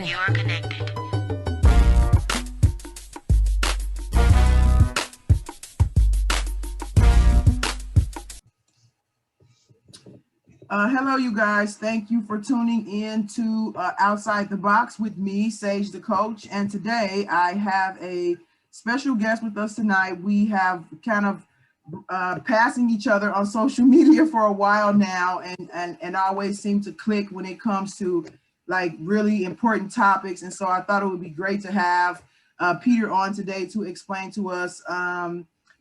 You are connected. Hello, you guys. Thank you for tuning in to Outside the Box with me, Sage the Coach. And today I have a special guest with us tonight. We have kind of passing each other on social media for a while now, and always seem to click when it comes to like really important topics. And so I thought it would be great to have Peter on today to explain to us,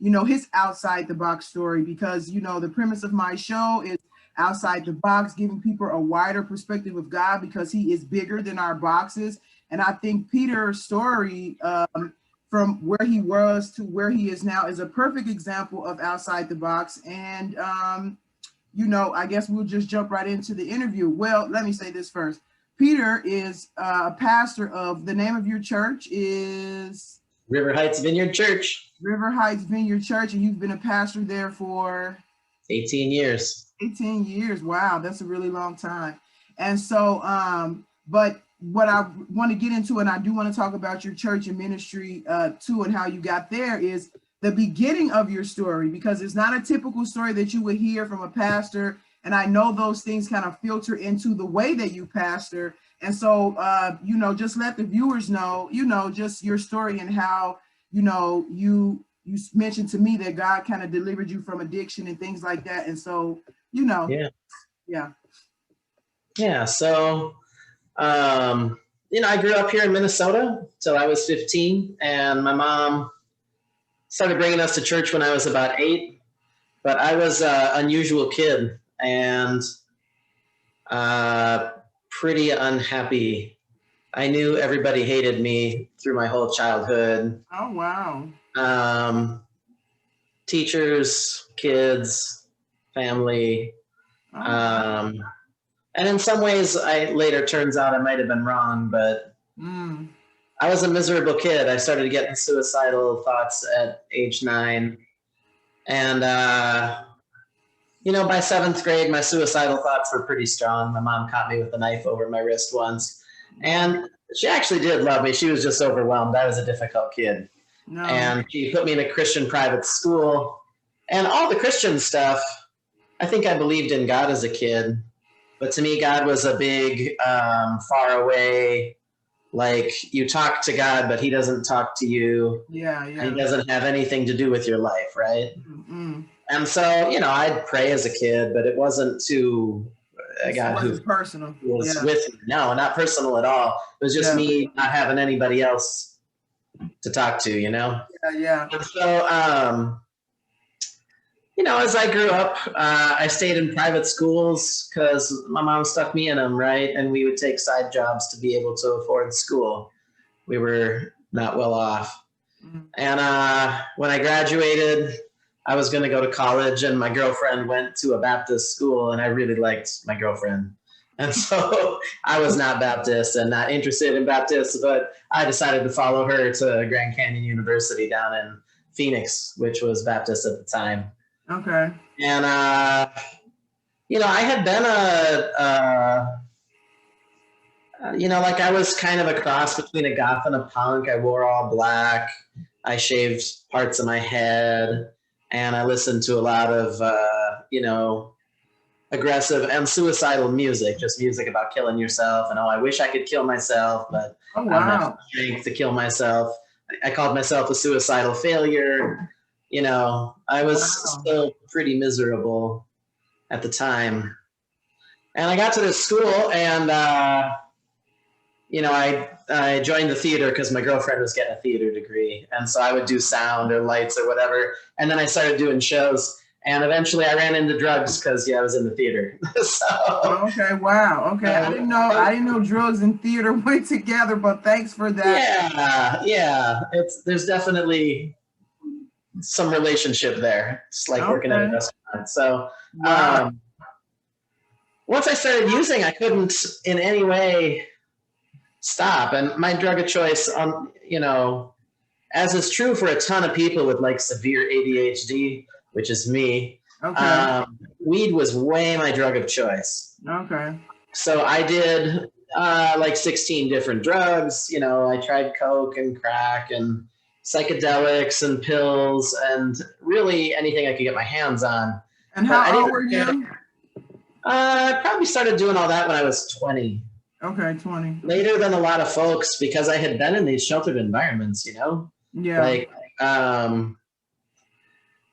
his outside the box story, because, the premise of my show is outside the box, giving people a wider perspective of God because he is bigger than our boxes. And I think Peter's story from where he was to where he is now is a perfect example of outside the box. And, I guess we'll just jump right into the interview. Well, let me say this first. Peter is a pastor of, the name of your church is? River Heights Vineyard Church. River Heights Vineyard Church, and you've been a pastor there for? 18 years. 18 years. Wow, that's a really long time. And so, but what I want to get into, and I do want to talk about your church and ministry too, and how you got there, is the beginning of your story, because it's not a typical story that you would hear from a pastor. And I know those things kind of filter into the way that you pastor. And so, just let the viewers know, just your story and how, you mentioned to me that God kind of delivered you from addiction and things like that. And so, Yeah. So, I grew up here in Minnesota till I was 15, and my mom started bringing us to church when I was about 8, but I was an unusual kid and pretty unhappy. I knew everybody hated me through my whole childhood. Oh, wow. Teachers, kids, family. Oh. And in some ways, turns out I might have been wrong, but I was a miserable kid. I started getting suicidal thoughts at age 9. And, by 7th grade, my suicidal thoughts were pretty strong. My mom caught me with a knife over my wrist once. And she actually did love me. She was just overwhelmed. I was a difficult kid. No. And she put me in a Christian private school. And all the Christian stuff, I think I believed in God as a kid. But to me, God was a big, far away, like you talk to God, but he doesn't talk to you. Yeah. He doesn't have anything to do with your life, right? Mm-hmm. And so, I'd pray as a kid, but it wasn't to a God who personal. was with me. No, not personal at all. It was just me not having anybody else to talk to, Yeah. And so, as I grew up, I stayed in private schools because my mom stuck me in them, right? And we would take side jobs to be able to afford school. We were not well off. Mm-hmm. And when I graduated, I was going to go to college, and my girlfriend went to a Baptist school, and I really liked my girlfriend. And so I was not Baptist and not interested in Baptist, but I decided to follow her to Grand Canyon University down in Phoenix, which was Baptist at the time. Okay. And, I had been I was kind of a cross between a goth and a punk. I wore all black. I shaved parts of my head, and I listened to a lot of, aggressive and suicidal music, just music about killing yourself. And, I wish I could kill myself, but I don't have the strength to kill myself. I called myself a suicidal failure. I was still pretty miserable at the time. And I got to this school, and, I joined the theater because my girlfriend was getting a theater degree. And so I would do sound or lights or whatever. And then I started doing shows. And eventually I ran into drugs because, I was in the theater. Okay, wow. Okay, I didn't know drugs and theater went together, but thanks for that. Yeah. There's definitely some relationship there. It's like working at a restaurant. So once I started using, I couldn't in any way stop. And my drug of choice, as is true for a ton of people with like severe ADHD, which is me, weed was way my drug of choice. Okay. So I did like 16 different drugs. You know, I tried coke and crack and psychedelics and pills and really anything I could get my hands on. And But I how old didn't. were you? I probably started doing all that when I was 20. Okay, 20. Later than a lot of folks because I had been in these sheltered environments, you know? Yeah. Like,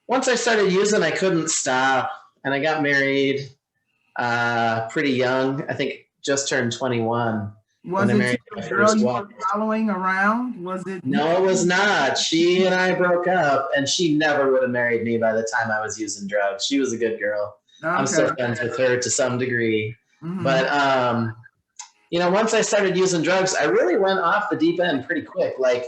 once I started using, I couldn't stop. And I got married pretty young. I think just turned 21. Was it the girl you were following around? Was it? No, it was not. She and I broke up, and she never would have married me by the time I was using drugs. She was a good girl. Okay. I'm still friends with her to some degree. Mm-hmm. But, you know, once I started using drugs, I really went off the deep end pretty quick. Like,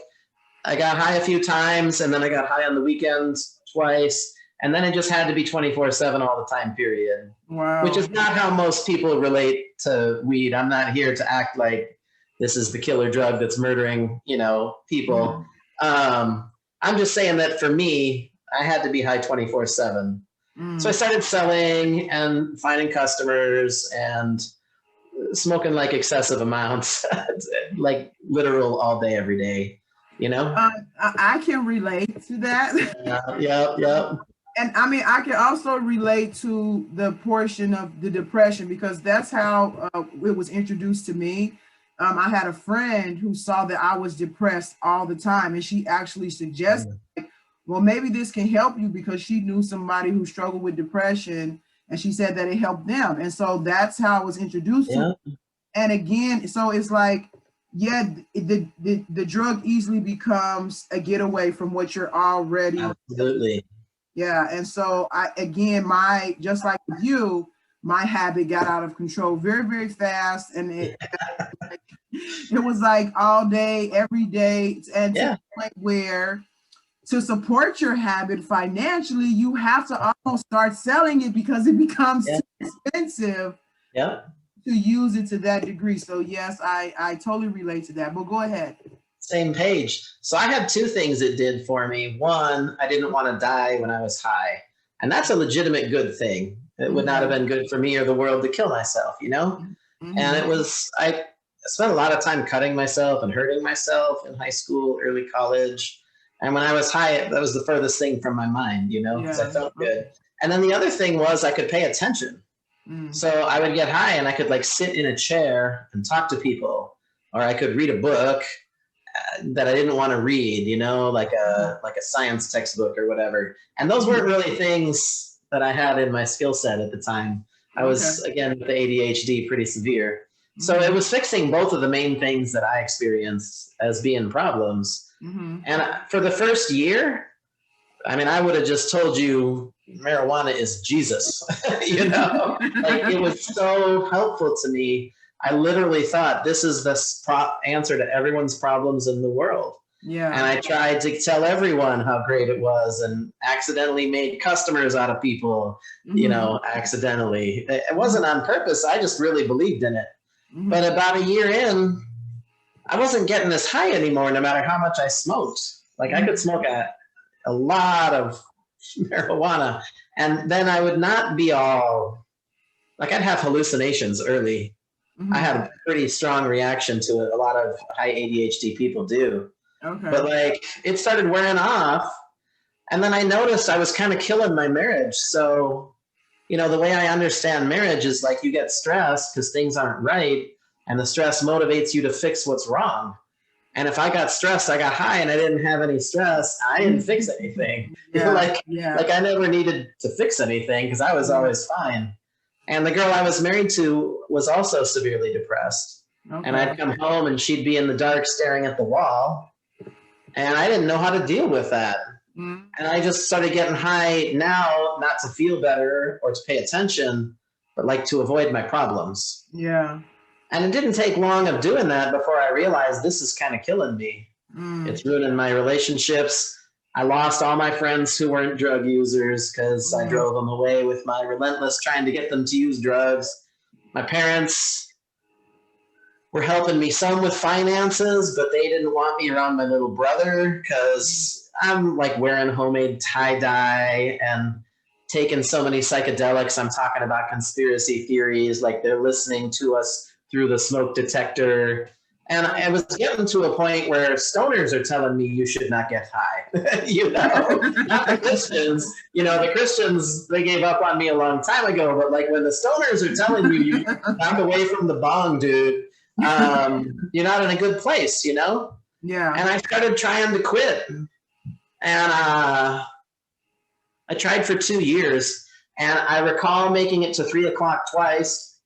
I got high a few times, and then I got high on the weekends twice, and then it just had to be 24/7 all the time, period. Wow. Which is not how most people relate to weed. I'm not here to act like this is the killer drug that's murdering, you know, people. Mm. I'm just saying that for me, I had to be high 24/7. Mm. So I started selling and finding customers and smoking like excessive amounts, like literal all day, every day, you know? I can relate to that. Yep. And I mean, I can also relate to the portion of the depression because that's how it was introduced to me. I had a friend who saw that I was depressed all the time, and she actually suggested, well, maybe this can help you because she knew somebody who struggled with depression, and she said that it helped them. And so that's how I was introduced to it. And again, so it's like, yeah, the drug easily becomes a getaway from what you're already. Absolutely. Yeah. And so just like with you, my habit got out of control very, very fast. And it was like all day, every day. And to the point where to support your habit financially, you have to almost start selling it because it becomes too expensive to use it to that degree. So yes, I totally relate to that, but go ahead. Same page. So I had two things it did for me. One, I didn't want to die when I was high. And that's a legitimate good thing. It would not have been good for me or the world to kill myself, you know? Mm-hmm. And I spent a lot of time cutting myself and hurting myself in high school, early college. And when I was high, that was the furthest thing from my mind, you know, because I felt good. And then the other thing was I could pay attention. So I would get high and I could like sit in a chair and talk to people, or I could read a book that I didn't want to read, you know, like a science textbook or whatever. And those weren't really things that I had in my skill set at the time. I was, again, with the ADHD pretty severe. So it was fixing both of the main things that I experienced as being problems. And for the first year, I mean, I would have just told you marijuana is Jesus, you know, like it was so helpful to me. I literally thought this is the answer to everyone's problems in the world. Yeah. And I tried to tell everyone how great it was and accidentally made customers out of people, you know, accidentally. It wasn't on purpose. I just really believed in it. But about a year in, I wasn't getting this high anymore, no matter how much I smoked. Like I could smoke a lot of marijuana, and then I would not be all, like I'd have hallucinations early. I had a pretty strong reaction to it. A lot of high ADHD people do. But like it started wearing off, and then I noticed I was kind of killing my marriage. So, you know, the way I understand marriage is like you get stressed because things aren't right, and the stress motivates you to fix what's wrong. And if I got stressed, I got high and I didn't have any stress, I didn't fix anything. Like I never needed to fix anything because I was always fine. And the girl I was married to was also severely depressed. And I'd come home and she'd be in the dark staring at the wall. And I didn't know how to deal with that. And I just started getting high now, not to feel better or to pay attention, but like to avoid my problems. Yeah. And it didn't take long of doing that before I realized this is kind of killing me. It's ruining my relationships. I lost all my friends who weren't drug users because I drove them away with my relentless trying to get them to use drugs. My parents were helping me some with finances, but they didn't want me around my little brother because I'm like wearing homemade tie-dye and taking so many psychedelics. I'm talking about conspiracy theories, like they're listening to us through the smoke detector. And I was getting to a point where stoners are telling me you should not get high, you know, not the Christians. You know, the Christians, they gave up on me a long time ago, but like when the stoners are telling you back away from the bong, dude, you're not in a good place, you know? Yeah. And I started trying to quit. And I tried for 2 years, and I recall making it to 3 o'clock twice.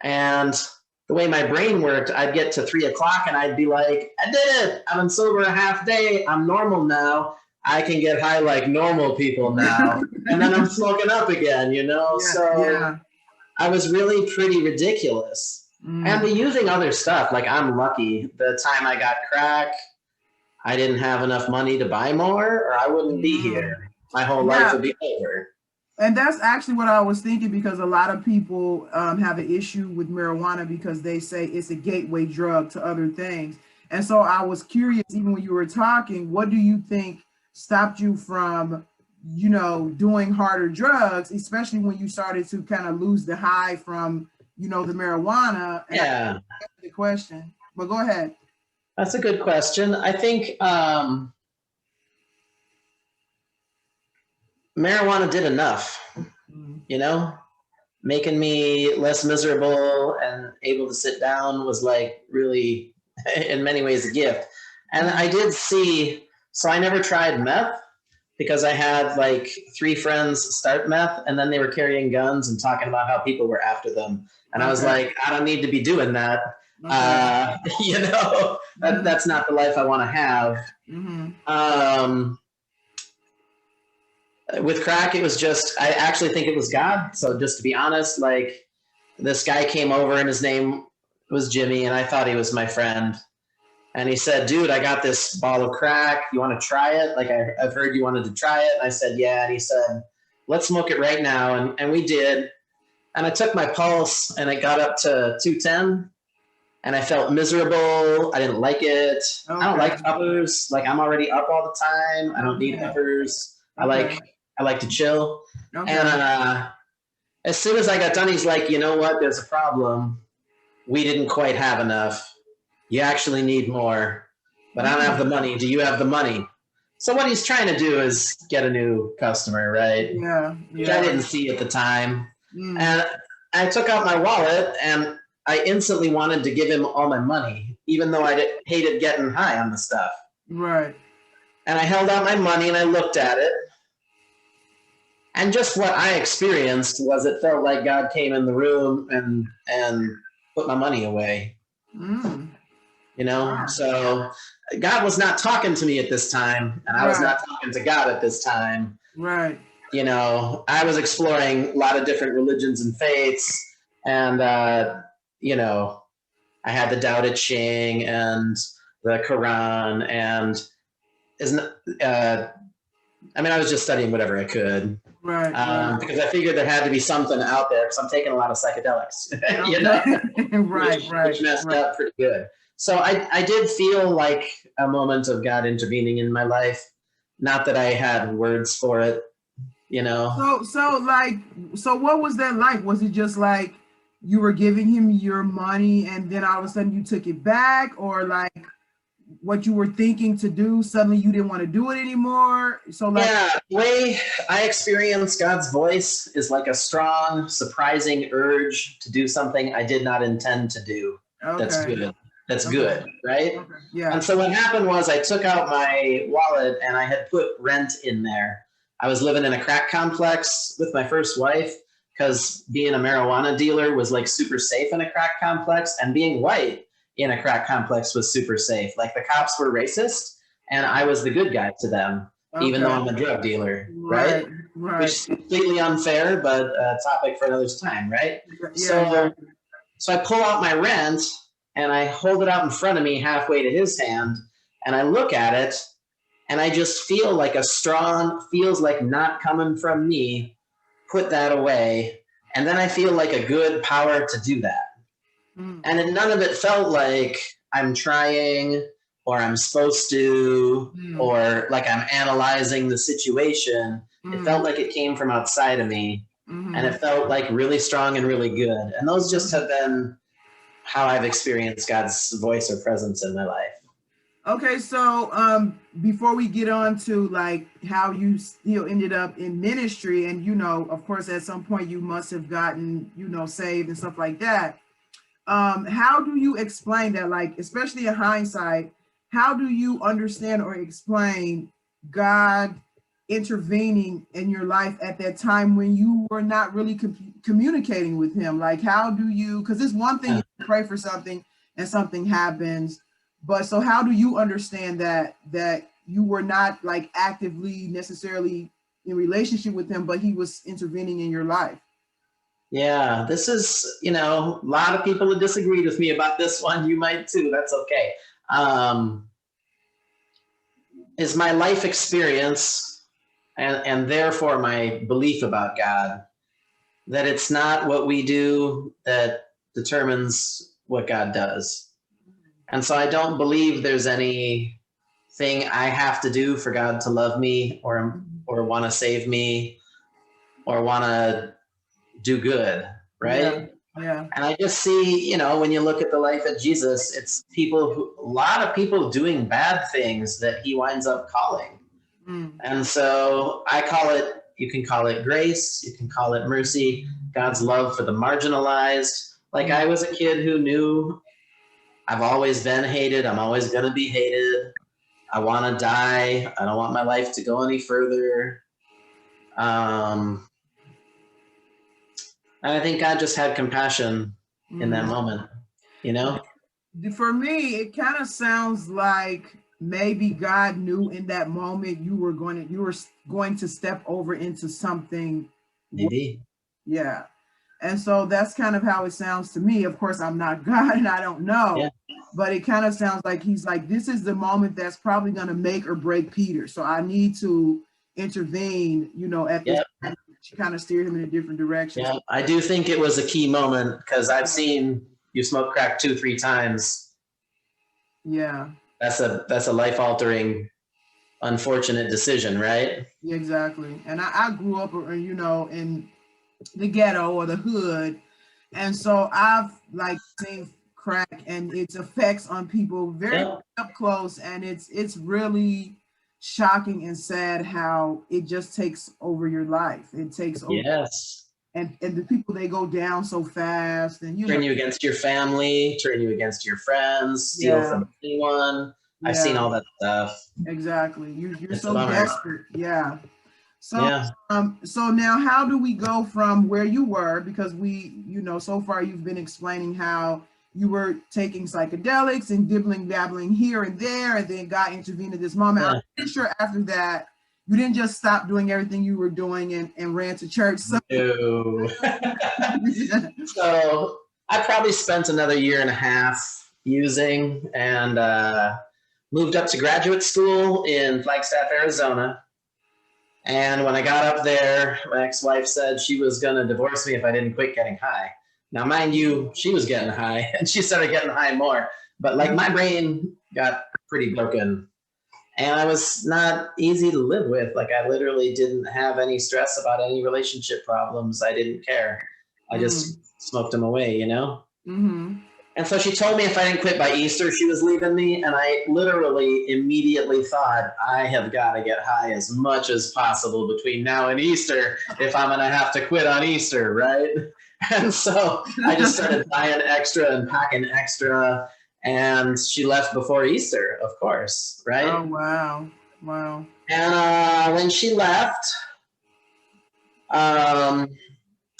And the way my brain worked, I'd get to 3 o'clock and I'd be like, I did it. I've been sober a half day. I'm normal now. I can get high like normal people now. And then I'm smoking up again, you know? Yeah, so yeah. I was really pretty ridiculous. And the using other stuff, like I'm lucky. The time I got crack, I didn't have enough money to buy more, or I wouldn't be here. My whole life would be over. And that's actually what I was thinking, because a lot of people have an issue with marijuana because they say it's a gateway drug to other things. And so I was curious, even when you were talking, what do you think stopped you from, you know, doing harder drugs, especially when you started to kind of lose the high from, you know, the marijuana? And yeah. That's the question. But go ahead. That's a good question. I think marijuana did enough, you know, making me less miserable and able to sit down was like really, in many ways, a gift. And I did see, so I never tried meth because I had like 3 friends start meth, and then they were carrying guns and talking about how people were after them. And I was like, I don't need to be doing that. You know, that's not the life I want to have. With crack, it was just, I actually think it was God. So just to be honest, like this guy came over and his name was Jimmy, and I thought he was my friend. And he said, dude, I got this ball of crack. You want to try it? Like I've heard you wanted to try it. And I said, yeah. And he said, let's smoke it right now. And we did. And I took my pulse and it got up to 210. And I felt miserable. I didn't like it. I don't like uppers. Like I'm already up all the time. I don't need uppers. I like to chill. And as soon as I got done, he's like, you know what? There's a problem. We didn't quite have enough. You actually need more. But I don't have the money. Do you have the money? So what he's trying to do is get a new customer, right? Yeah. Which I didn't see at the time. And I took out my wallet and I instantly wanted to give him all my money, even though I hated getting high on the stuff. Right. And I held out my money and I looked at it. And just what I experienced was it felt like God came in the room and put my money away. You know, so God was not talking to me at this time, and I was not talking to God at this time. Right. You know, I was exploring a lot of different religions and faiths, and you know, I had the Tao Te Ching and the Quran, and I mean, I was just studying whatever I could. Right. Because I figured there had to be something out there, because I'm taking a lot of psychedelics. You know, which messed up pretty good. So I did feel like a moment of God intervening in my life. Not that I had words for it, you know. So what was that like? Was it just like you were giving him your money and then all of a sudden you took it back, or like what you were thinking to do, suddenly you didn't want to do it anymore? So like, yeah, the way I experience God's voice is like a strong, surprising urge to do something I did not intend to do. That's good. That's good, right? Yeah. And so what happened was I took out my wallet and I had put rent in there. I was living in a crack complex with my first wife, because being a marijuana dealer was like super safe in a crack complex, and being white in a crack complex was super safe. Like the cops were racist and I was the good guy to them, even though I'm a drug dealer, right? Which is completely unfair, but a topic for another time, right? So I pull out my rent and I hold it out in front of me halfway to his hand, and I look at it and I just feel like a strong, feels like not coming from me, put that away. And then I feel like a good power to do that. And none of it felt like I'm trying or I'm supposed to or like I'm analyzing the situation. It felt like it came from outside of me, and it felt like really strong and really good. And those just have been how I've experienced God's voice or presence in my life. Okay, so before we get on to like how you still ended up in ministry, and of course at some point you must have gotten saved and stuff like that. How do you explain that, like especially in hindsight, how do you understand or explain God intervening in your life at that time when you were not really communicating with him? Like how do you, because it's one thing you pray for something and something happens, but so how do you understand that you were not like actively necessarily in relationship with him, but he was intervening in your life? Yeah, this is, a lot of people have disagreed with me about this one. You might too. That's okay. Is my life experience and therefore my belief about God, that it's not what we do that determines what God does. And so I don't believe there's anything I have to do for God to love me or want to save me or want to do good, right? Yeah. And I just see, when you look at the life of Jesus, it's a lot of people doing bad things that he winds up calling. And so you can call it grace, you can call it mercy, God's love for the marginalized. Like I was a kid who knew I've always been hated, I'm always going to be hated. I want to die. I don't want my life to go any further. And I think God just had compassion in that moment, For me, it kind of sounds like maybe God knew in that moment you were going to step over into something. Maybe. Yeah. And so that's kind of how it sounds to me. Of course, I'm not God and I don't know, but it kind of sounds like he's like, this is the moment that's probably going to make or break Peter. So I need to intervene, at this time. She kind of steered him in a different direction. Yeah, I do think it was a key moment because I've seen you smoke crack 2-3 times. Yeah. That's a life-altering, unfortunate decision, right? Yeah, exactly. And I grew up, in the ghetto or the hood. And so I've like seen crack and its effects on people very up close. And it's really shocking and sad how it just takes over your life. It takes over. Yes. And the people, they go down so fast and turn you against your family, turn you against your friends, steal from anyone. I've seen all that stuff. Exactly. You're so desperate. Yeah. So so now how do we go from where you were, because we, so far you've been explaining how you were taking psychedelics and dabbling here and there, and then God intervened at this moment. I'm pretty sure after that you didn't just stop doing everything you were doing and ran to church. So, no. So I probably spent another 1.5 years using and moved up to graduate school in Flagstaff, Arizona. And when I got up there, my ex-wife said she was going to divorce me if I didn't quit getting high. Now, mind you, she was getting high and she started getting high more. But like my brain got pretty broken and I was not easy to live with. Like I literally didn't have any stress about any relationship problems. I didn't care. I just smoked them away, And so she told me if I didn't quit by Easter, she was leaving me. And I literally immediately thought, I have got to get high as much as possible between now and Easter if I'm going to have to quit on Easter, right? And so I just started buying extra and packing extra. And she left before Easter, of course, right? Oh, wow. Wow. And when she left, I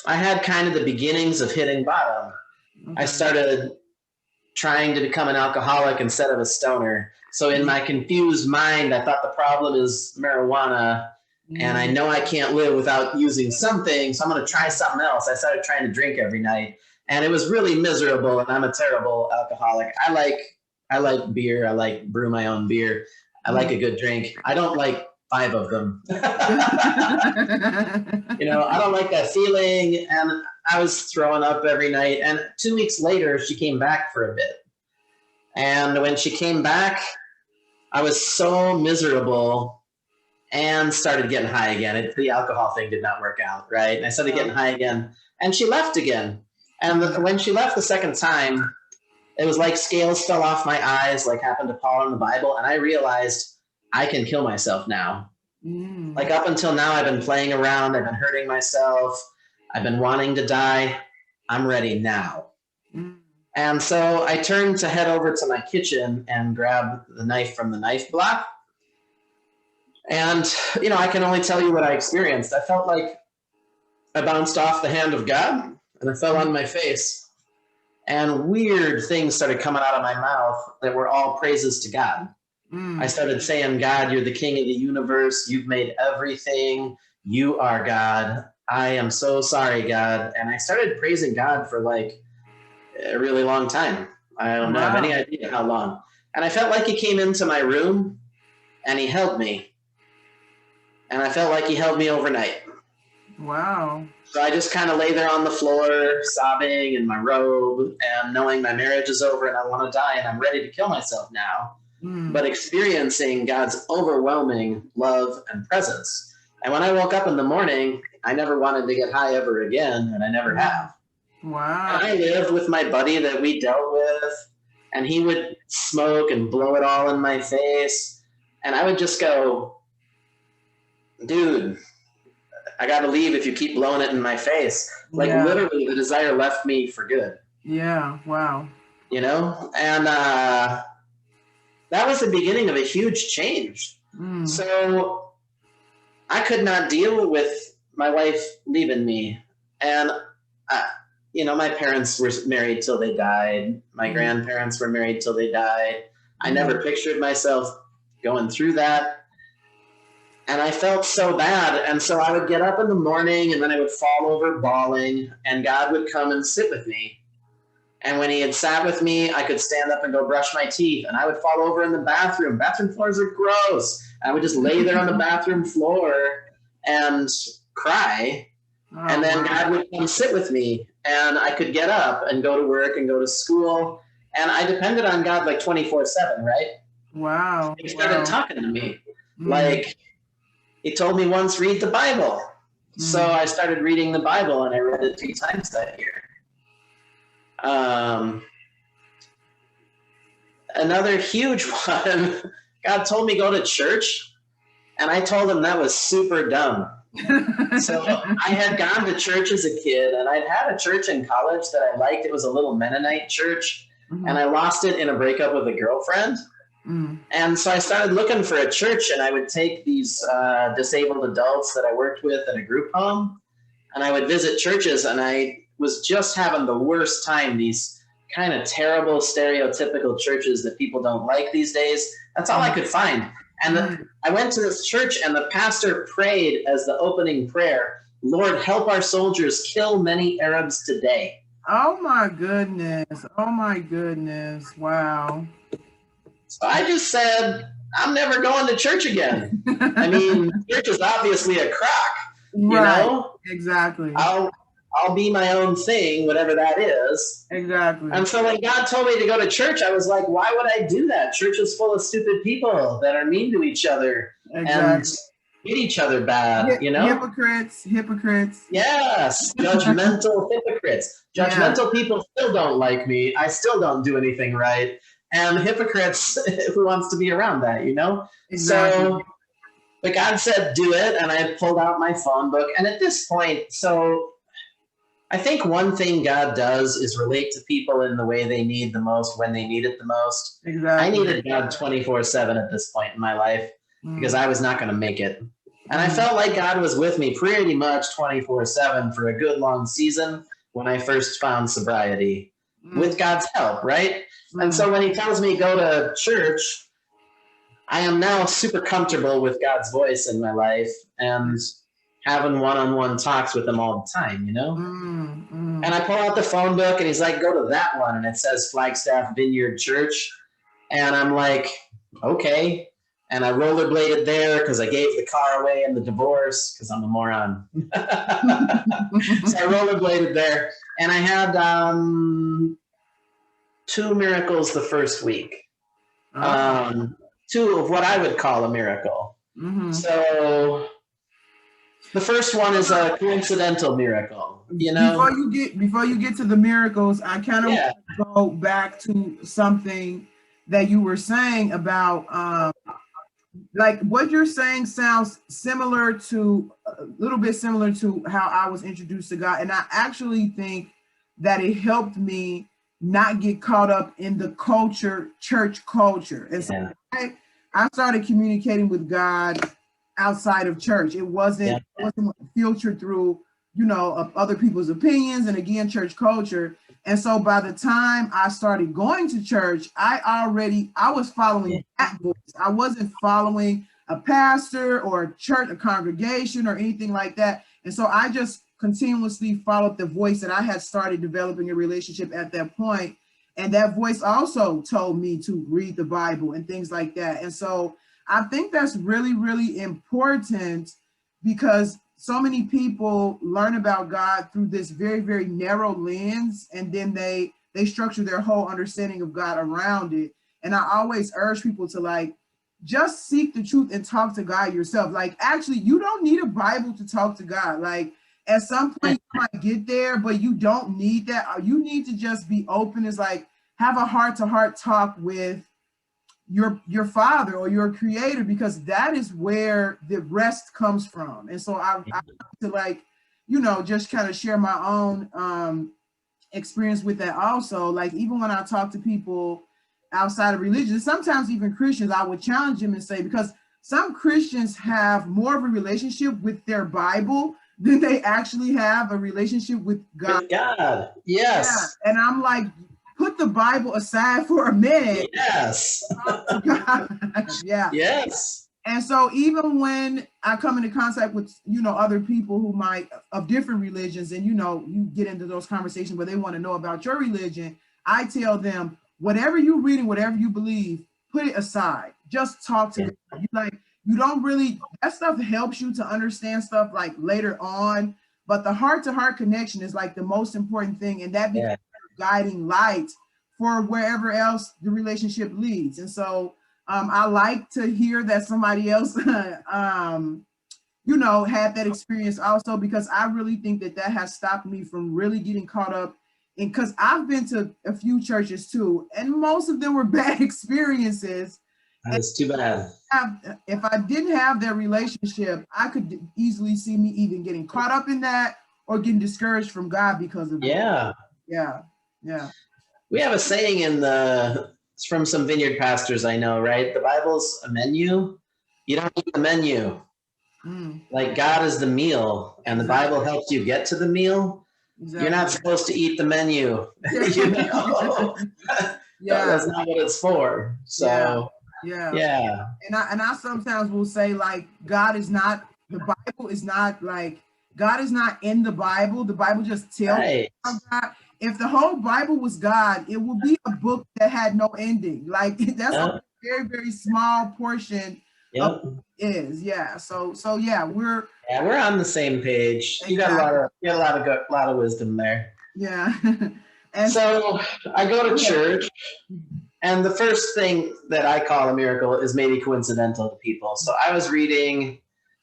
had kind of the beginnings of hitting bottom. I started trying to become an alcoholic instead of a stoner. So in my confused mind, I thought the problem is marijuana, and I know I can't live without using something, so I'm going to try something else. I started trying to drink every night, and it was really miserable, and I'm a terrible alcoholic. I like beer. I like brew my own beer. I like a good drink. I don't like 5 of them. I don't like that feeling, and I was throwing up every night. And 2 weeks later, she came back for a bit. And when she came back, I was so miserable and started getting high again. The alcohol thing did not work out, right? And I started getting high again, and she left again. And when she left the second time, It was like scales fell off my eyes, like happened to Paul in the Bible. And I realized I can kill myself now. Like up until now, I've been playing around. I've been hurting myself. I've been wanting to die. I'm ready now. And so I turned to head over to my kitchen and grab the knife from the knife block. And, you know, I can only tell you what I experienced. I felt like I bounced off the hand of God and I fell on my face. And weird things started coming out of my mouth that were all praises to God. I started saying, God, you're the king of the universe. You've made everything. You are God. I am so sorry, God. And I started praising God for like a really long time. I don't have any idea how long. And I felt like he came into my room and he held me. And I felt like he held me overnight. Wow. So I just kind of lay there on the floor, sobbing in my robe and knowing my marriage is over and I want to die and I'm ready to kill myself now. But experiencing God's overwhelming love and presence. And when I woke up in the morning, I never wanted to get high ever again, and I never have. Wow. And I lived with my buddy that we dealt with, and he would smoke and blow it all in my face. And I would just go, dude, I got to leave if you keep blowing it in my face. Like literally the desire left me for good. Yeah. Wow. You know? And, that was the beginning of a huge change. So I could not deal with my wife leaving me. And, you know, my parents were married till they died. My grandparents were married till they died. I never pictured myself going through that. And I felt so bad. And so I would get up in the morning and then I would fall over bawling and God would come and sit with me. And when he had sat with me, I could stand up and go brush my teeth. And I would fall over in the bathroom. Bathroom floors are gross. I would just lay there on the bathroom floor and cry. And then God would come sit with me. And I could get up and go to work and go to school. And I depended on God like 24/7, right? Wow. He started talking to me. Like, he told me once, read the Bible. So I started reading the Bible and I read it 3 times that year. Another huge one, God told me go to church, and I told him that was super dumb. So I had gone to church as a kid, and I'd had a church in college that I liked. It was a little Mennonite church, and I lost it in a breakup with a girlfriend. And so I started looking for a church, and I would take these disabled adults that I worked with at a group home, and I would visit churches, and I was just having the worst time, these kind of terrible stereotypical churches that people don't like these days. That's all I could find. And I went to this church and the pastor prayed as the opening prayer, Lord, help our soldiers kill many Arabs today. Oh my goodness. Oh my goodness. Wow. So I just said, I'm never going to church again. I mean, church is obviously a crock, you know? Exactly. I'll be my own thing, whatever that is. Exactly. And so when God told me to go to church, I was like, why would I do that? Church is full of stupid people that are mean to each other and hit each other bad, you know? Hypocrites. Yes, judgmental hypocrites. Judgmental people still don't like me. I still don't do anything right. And hypocrites, who wants to be around that, you know? So, but God said, do it. And I pulled out my phone book. And at this point, so I think one thing God does is relate to people in the way they need the most, when they need it the most. I needed God 24/7 at this point in my life because I was not going to make it. And I felt like God was with me pretty much 24/7 for a good long season when I first found sobriety with God's help, right? And so when he tells me go to church, I am now super comfortable with God's voice in my life and having one-on-one talks with him all the time, you know? And I pull out the phone book and he's like, go to that one. And it says Flagstaff Vineyard Church. And I'm like, okay. And I rollerbladed there because I gave the car away in the divorce because I'm a moron. So I rollerbladed there. And I had 2 miracles the first week. 2 of what I would call a miracle. So The first one is a coincidental miracle, you know? Before you get to the miracles, I kind of Yeah. go back to something that you were saying about like what you're saying sounds similar to a little bit similar to how I was introduced to God. And I actually think that it helped me not get caught up in the church culture. And so I started communicating with God outside of church. It wasn't filtered through, other people's opinions and again, church culture. And so by the time I started going to church, I was following that voice. I wasn't following a pastor or a church, a congregation or anything like that. And so I just continuously followed the voice that I had started developing a relationship at that point. And that voice also told me to read the Bible and things like that. And so I think that's really, really important because so many people learn about God through this very, very narrow lens, and then they structure their whole understanding of God around it. And I always urge people to just seek the truth and talk to God yourself. Actually, you don't need a Bible to talk to God. At some point you might get there, but you don't need that. You need to just be open. It's have a heart-to-heart talk with your father or your creator, because that is where the rest comes from. And so I like to just kind of share my own experience with that also. Even when I talk to people outside of religion, sometimes even Christians, I would challenge them and say, because some Christians have more of a relationship with their Bible than they actually have a relationship with God. With God, yes. Yeah. And I'm like, put the Bible aside for a minute. Yes. Yeah. Yes. And so even when I come into contact with, other people who might of different religions, and, you get into those conversations where they want to know about your religion, I tell them, whatever you read and whatever you believe, put it aside. Just talk to them. You don't really, that stuff helps you to understand stuff later on, but the heart-to-heart connection is the most important thing. And that becomes guiding light for wherever else the relationship leads. And so I like to hear that somebody else, had that experience also, because I really think that has stopped me from really getting caught up in, because I've been to a few churches too, and most of them were bad experiences. That's too bad. If I didn't have that relationship, I could easily see me even getting caught up in that or getting discouraged from God because of it. Yeah. We have a saying it's from some vineyard pastors I know, right? The Bible's a menu. You don't eat the menu. God is the meal, and the Bible helps you get to the meal. Exactly. You're not supposed to eat the menu. That's not what it's for. So yeah. And I sometimes will say God is not, the Bible is not God is not in the Bible. The Bible just tells you about God. If the whole Bible was God, it would be a book that had no ending. That's a very, very small portion of what it is. Yeah. So we're on the same page. Exactly. You got a lot of wisdom there. Yeah. And so I go to church, and the first thing that I call a miracle is maybe coincidental to people. So I was reading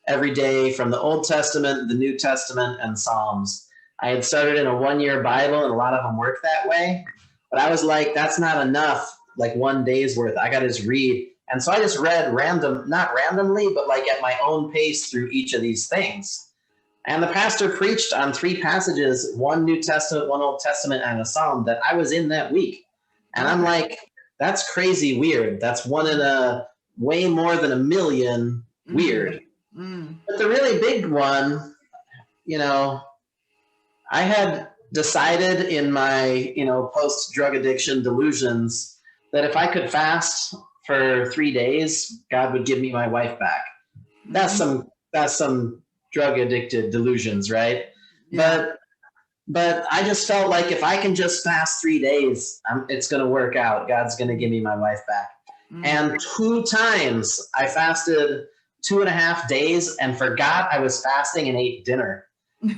every day from the Old Testament, the New Testament, and Psalms. I had started in a one-year Bible, and a lot of them work that way. But I was like, that's not enough, one day's worth. I got to just read. And so I just read not randomly, but at my own pace through each of these things. And the pastor preached on 3 passages, one New Testament, one Old Testament, and a Psalm that I was in that week. And I'm like, that's crazy weird. That's one in a way more than a million weird. But the really big one, I had decided in my, post-drug addiction delusions that if I could fast for 3 days, God would give me my wife back. That's some drug addicted delusions, right? Yeah. But I just felt like if I can just fast 3 days, it's going to work out. God's going to give me my wife back. And 2 times I fasted 2.5 days and forgot I was fasting and ate dinner.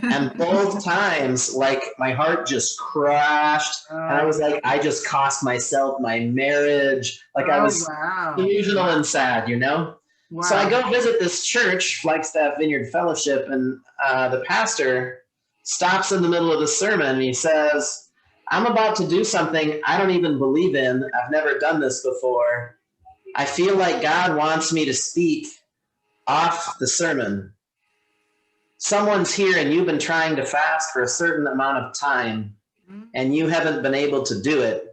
And both times, my heart just crashed, and I was like, I just cost myself my marriage. I was delusional and sad, Wow. So I go visit this church, Flagstaff Vineyard Fellowship, and the pastor stops in the middle of the sermon and he says, I'm about to do something I don't even believe in. I've never done this before. I feel like God wants me to speak off the sermon. Someone's here and you've been trying to fast for a certain amount of time and you haven't been able to do it.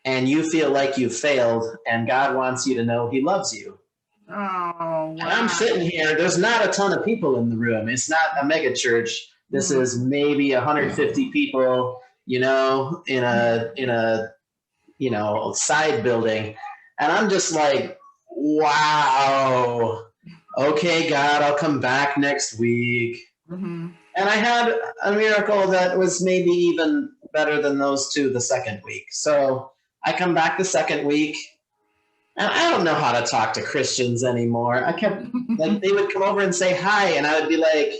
And you feel like you've failed, and God wants you to know he loves you. Oh, wow. And I'm sitting here, there's not a ton of people in the room. It's not a mega church. This is maybe 150 people, in a side building. And I'm just like, wow. Okay, God, I'll come back next week. And I had a miracle that was maybe even better than those two the second week. So I come back the second week, and I don't know how to talk to Christians anymore. I kept, they would come over and say hi, and I would be like,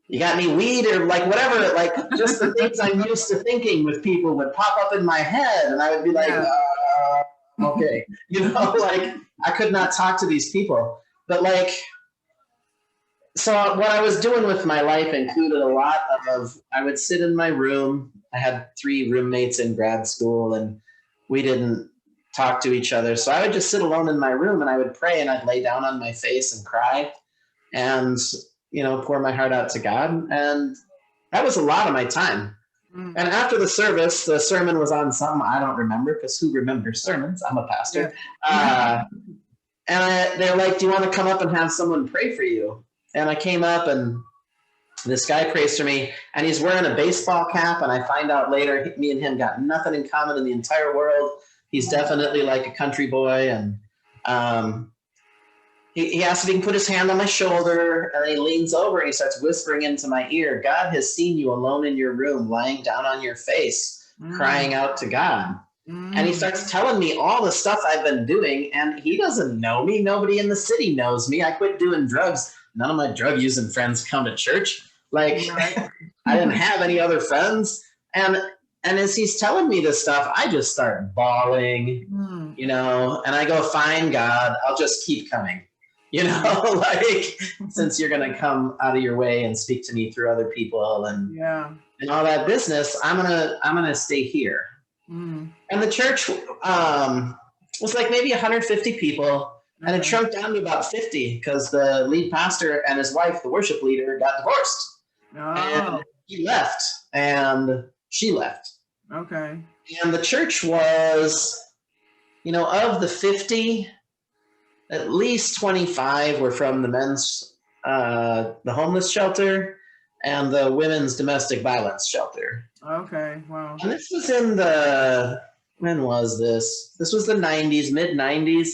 you got any weed or whatever, just the things I'm used to thinking with people would pop up in my head, and I would be like, okay. I could not talk to these people. But so what I was doing with my life included a lot of, I would sit in my room. I had 3 roommates in grad school, and we didn't talk to each other. So I would just sit alone in my room, and I would pray, and I'd lay down on my face and cry and, pour my heart out to God. And that was a lot of my time. And after the service, the sermon was on something I don't remember, because who remembers sermons? I'm a pastor. And they're like, do you want to come up and have someone pray for you? And I came up, and this guy prays for me, and he's wearing a baseball cap, and I find out later me and him got nothing in common in the entire world. He's definitely like a country boy, and he asks if he can put his hand on my shoulder, and he leans over and he starts whispering into my ear, God has seen you alone in your room, lying down on your face, crying out to God. And he starts telling me all the stuff I've been doing, and he doesn't know me. Nobody in the city knows me. I quit doing drugs. None of my drug using friends come to church. I didn't have any other friends. And as he's telling me this stuff, I just start bawling, and I go, fine, God, I'll just keep coming, since you're going to come out of your way and speak to me through other people and all that business, I'm going to stay here. And the church was maybe 150 people. And it shrunk down to about 50 because the lead pastor and his wife, the worship leader, got divorced. And he left, and she left. Okay. And the church was, of the 50, at least 25 were from the men's, the homeless shelter and the women's domestic violence shelter. Okay, wow. And this was in when was this? This was the 90s, mid-90s.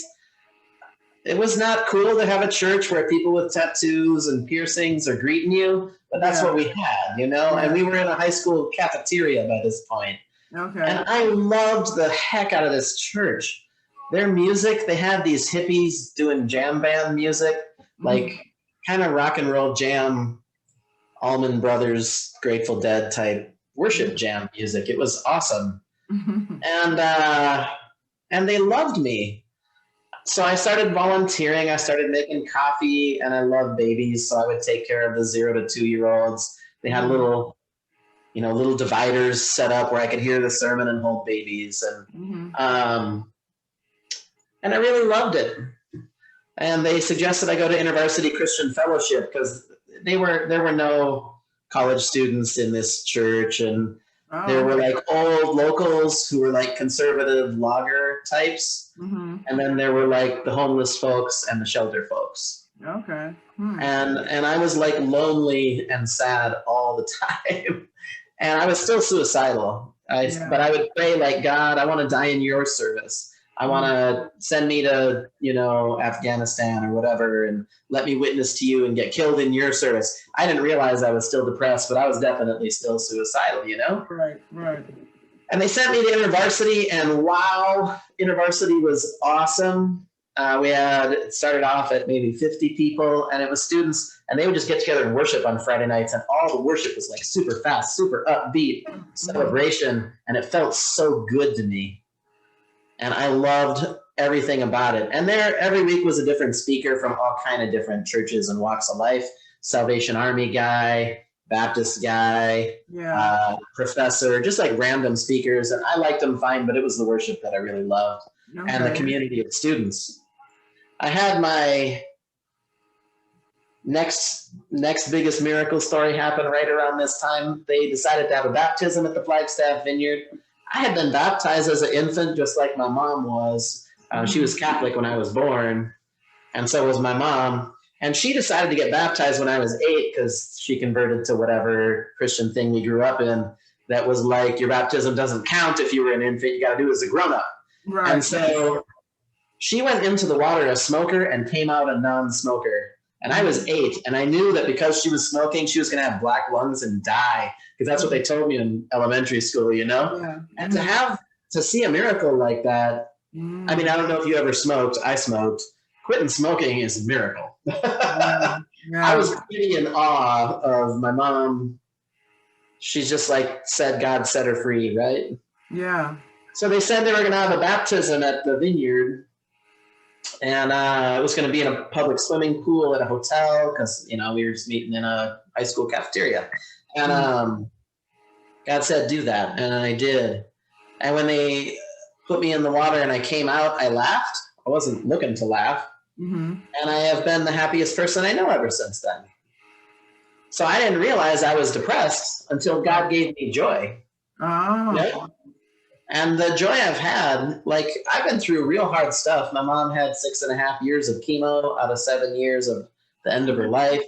It was not cool to have a church where people with tattoos and piercings are greeting you, but that's what we had, and we were in a high school cafeteria by this point. Okay. And I loved the heck out of this church. Their music, they had these hippies doing jam band music, kind of rock and roll jam, Allman Brothers, Grateful Dead type worship jam music. It was awesome. And they loved me. So I started volunteering. I started making coffee, and I love babies, so I would take care of the 0 to 2-year-olds. They had little dividers set up where I could hear the sermon and hold babies, and I really loved it. And they suggested I go to InterVarsity Christian Fellowship because there were no college students in this church, and there were old locals who were conservative logger types. And then there were the homeless folks and the shelter folks. Okay. And I was lonely and sad all the time. And I was still suicidal. But I would pray God, I want to die in your service. I want to send me to, Afghanistan or whatever, and let me witness to you and get killed in your service. I didn't realize I was still depressed, but I was definitely still suicidal, Right. And they sent me to InterVarsity, and wow, InterVarsity was awesome. It started off at maybe 50 people, and it was students, and they would just get together and worship on Friday nights, and all the worship was super fast, super upbeat celebration, and it felt so good to me. And I loved everything about it. And there, every week was a different speaker from all kind of different churches and walks of life. Salvation Army guy, Baptist guy, professor, just like random speakers. And I liked them fine, but it was the worship that I really loved, and the community of students. I had my next biggest miracle story happen right around this time. They decided to have a baptism at the Flagstaff Vineyard. I had been baptized as an infant, just like my mom was. She was Catholic when I was born, and so was my mom. And she decided to get baptized when I was 8 because she converted to whatever Christian thing we grew up in that was like, your baptism doesn't count if you were an infant. You got to do it as a grown-up. Right. And so she went into the water a smoker and came out a non-smoker. And I was 8, and I knew that because she was smoking, she was going to have black lungs and die, because that's what they told me in elementary school, you know? Yeah. And to see a miracle like that, I mean, I don't know if you ever smoked. I smoked. Quitting smoking is a miracle. I was pretty in awe of my mom. She's just like said God set her free, right? Yeah. So they said they were going to have a baptism at the vineyard. And it was going to be in a public swimming pool at a hotel because, you know, we were just meeting in a high school cafeteria. And God said, do that. And I did. And when they put me in the water and I came out, I laughed. I wasn't looking to laugh. And I have been the happiest person I know ever since then. So I didn't realize I was depressed until God gave me joy. Oh. You know? And the joy I've had, like, I've been through real hard stuff. My mom had 6.5 years of chemo out of 7 years of the end of her life.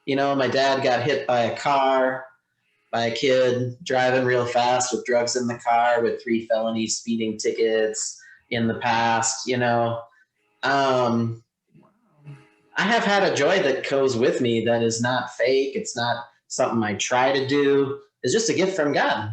You know, my dad got hit by a car, by a kid driving real fast with drugs in the car with 3 felony speeding tickets in the past, you know. I have had a joy that goes with me that is not fake. It's not something I try to do. It's just a gift from God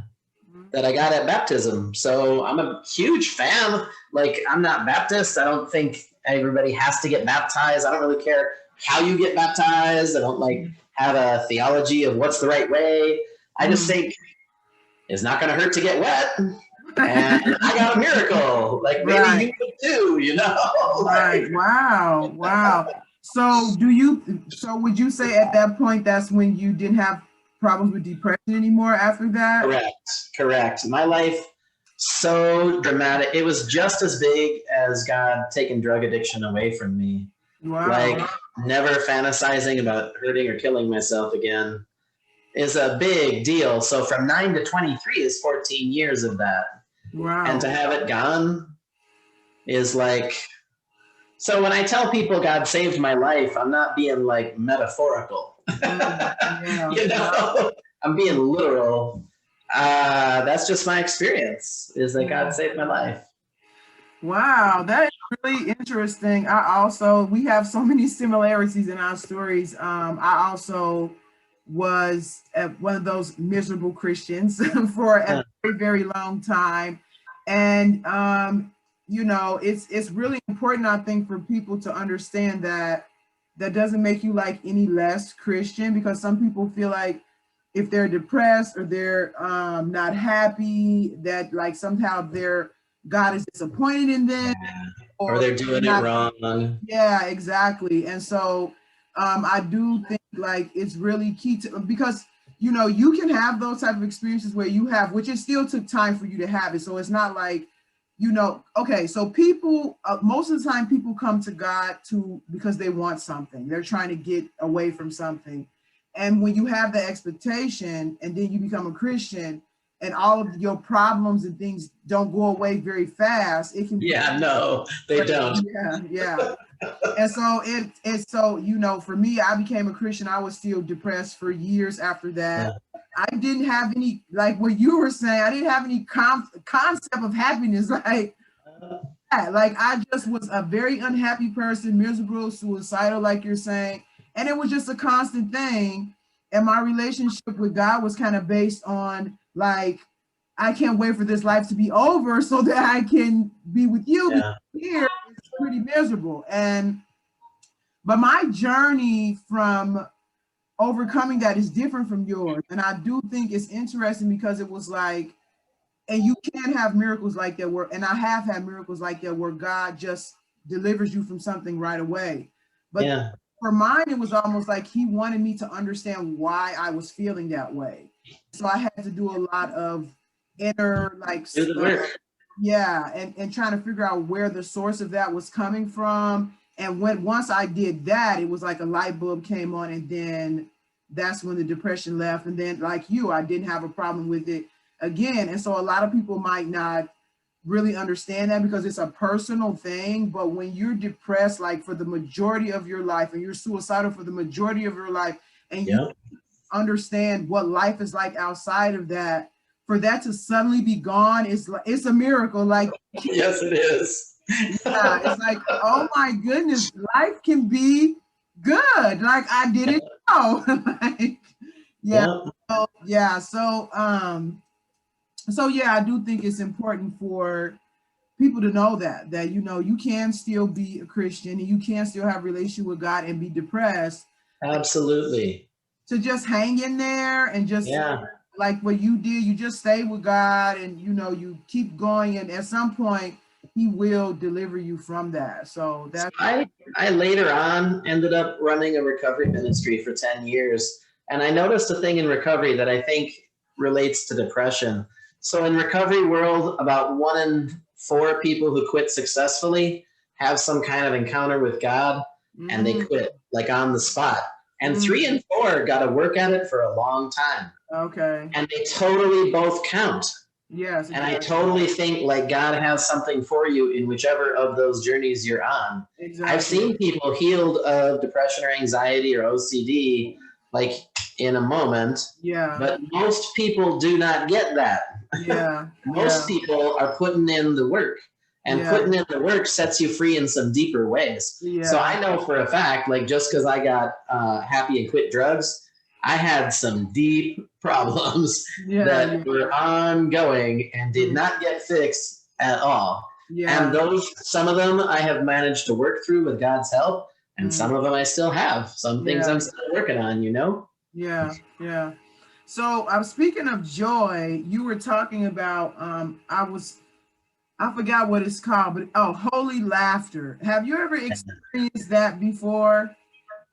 that I got at baptism. So I'm a huge fan. Like, I'm not Baptist. I don't think everybody has to get baptized. I don't really care how you get baptized. I don't like have a theology of what's the right way. I just think it's not going to hurt to get wet. And I got a miracle. Like, maybe you could too, you know? Right. Wow. Wow. So would you say at that point, that's when you didn't have problems with depression anymore after that? Correct. My life, so dramatic. It was just as big as God taking drug addiction away from me. Wow. Like, never fantasizing about hurting or killing myself again is a big deal. So from 9 to 23 is 14 years of that. Wow. And to have it gone is like, so when I tell people God saved my life, I'm not being like metaphorical. You know, I'm being literal. That's just my experience, is that God saved my life. Wow, that is really interesting. We have so many similarities in our stories. I also was one of those miserable Christians for a very, very long time. And, you know, it's really important, I think, for people to understand that doesn't make you like any less Christian, because some people feel like if they're depressed or they're not happy, that like somehow God is disappointed in them, or they're doing it wrong. Yeah, exactly. And so I do think like it's really key because, you know, you can have those type of experiences where you have, which it still took time for you to have it. So it's not like, you know, okay, so people, most of the time people come to God because they want something. They're trying to get away from something. And when you have the expectation and then you become a Christian and all of your problems and things don't go away very fast, it can be. Yeah, no, they don't. Yeah. And so it's so, you know, for me, I became a Christian. I was still depressed for years after that. Yeah. I didn't have any, like what you were saying, I didn't have any concept of happiness. Like I just was a very unhappy person, miserable, suicidal, like you're saying. And it was just a constant thing. And my relationship with God was kind of based on like, I can't wait for this life to be over so that I can be with you. Yeah. Here it's pretty miserable. But my journey from overcoming that is different from yours. And I do think it's interesting because it was like, And you can have miracles like that where, and I have had miracles like that where God just delivers you from something right away. But Yeah. for mine, it was almost like he wanted me to understand why I was feeling that way. So I had to do a lot of inner, like, Do the work. yeah, and trying to figure out where the source of that was coming from. And once I did that, it was like a light bulb came on, and then that's when the depression left. And then, like you, I didn't have a problem with it again. And so a lot of people might not really understand that because it's a personal thing. But when you're depressed, like for the majority of your life, and you're suicidal for the majority of your life, and you understand what life is like outside of that, for that to suddenly be gone is like, it's a miracle. Like, Yes, it is. yeah, it's like, oh my goodness, life can be good. Like I didn't know. Like, yeah. So, yeah. So yeah, I do think it's important for people to know that, you know, you can still be a Christian and you can still have a relationship with God and be depressed. Absolutely. To just hang in there and just like what you did, you just stay with God and, you know, you keep going, and at some point he will deliver you from that. So that's I later on ended up running a recovery ministry for 10 years. And I noticed a thing in recovery that I think relates to depression. So in recovery world, about 1 in 4 people who quit successfully have some kind of encounter with God, and they quit like on the spot. And 3 in 4 got to work at it for a long time. Okay. And they totally both count. Yes. And I totally think like God has something for you in whichever of those journeys you're on. Exactly. I've seen people healed of depression or anxiety or OCD like in a moment. Yeah. But most people do not get that. Yeah. Most people are putting in the work. And putting in the work sets you free in some deeper ways. Yeah. So I know for a fact, like just because I got happy and quit drugs, I had some deep problems that were ongoing and did not get fixed at all. Yeah. And those, some of them I have managed to work through with God's help, and some of them I still have. Some things I'm still working on, you know? Yeah, yeah. So speaking of joy, you were talking about, I forgot what it's called, but holy laughter. Have you ever experienced that before?